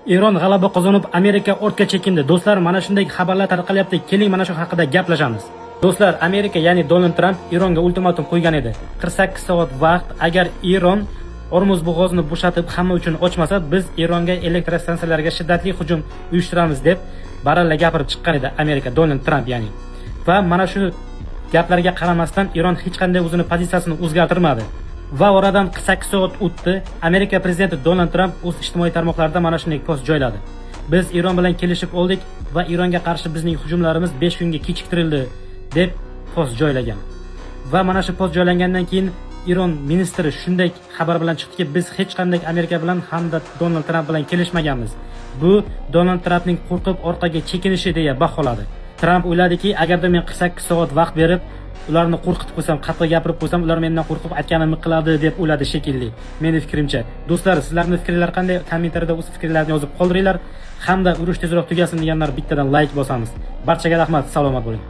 Eron g'alaba qozonib, Amerika ortga chekindi. Do'stlar, mana shunday xabarlar tarqalyapti. Keling, mana shu haqida gaplashamiz. Do'stlar, Amerika, ya'ni Donald Trump Eronga ultimatum qo'ygan edi. 48 soat vaqt, agar Eron Ormuz bo'g'ozini bo'shatib hamma uchun ochmasa, biz Eronga elektrostansiyalarga shiddatli hujum uyushtiramiz deb baralla gapirib chiqqan edi Amerika, Donald Trump ya'ni. Va mana shu gaplarga qaramasdan Eron hech qanday o'zini pozitsiyasini o'zgartirmadi. Va oradan 48 soat o'tdi. Amerika prezidenti Donald Trump o'z ijtimoiy tarmoqlarida mana shunday post joyladi. Biz Eron bilan kelishib oldik va Eronga qarshi bizning hujumlarimiz 5 kunga kechiktirildi deb post joylagan. Va mana shu post joylangandan keyin Eron ministri shunday xabar bilan chiqdiki, biz hech qanday Amerika bilan hamda Donald Trump bilan kelishmaganmiz. Bu Donald Trumpning qo'rqib orqaga chekinishi deya baholadi. Trump o'yladiki, agarda men 48 soat vaqt berib, ularni qo'rqitib qo'ysam, qattiq gapirib qo'ysam, ular mendan qo'rqib aytganimni qiladi deb o'yladi shekilli. Meni fikrimcha. Do'stlar, sizlarning fikrlar qanday? Kommentariyada o'z fikrlaringizni yozib qoldiringlar. Hamda urush tezroq tugasin deganlar bittadan like bosamiz. Barchaga rahmat, salomat bo'ling.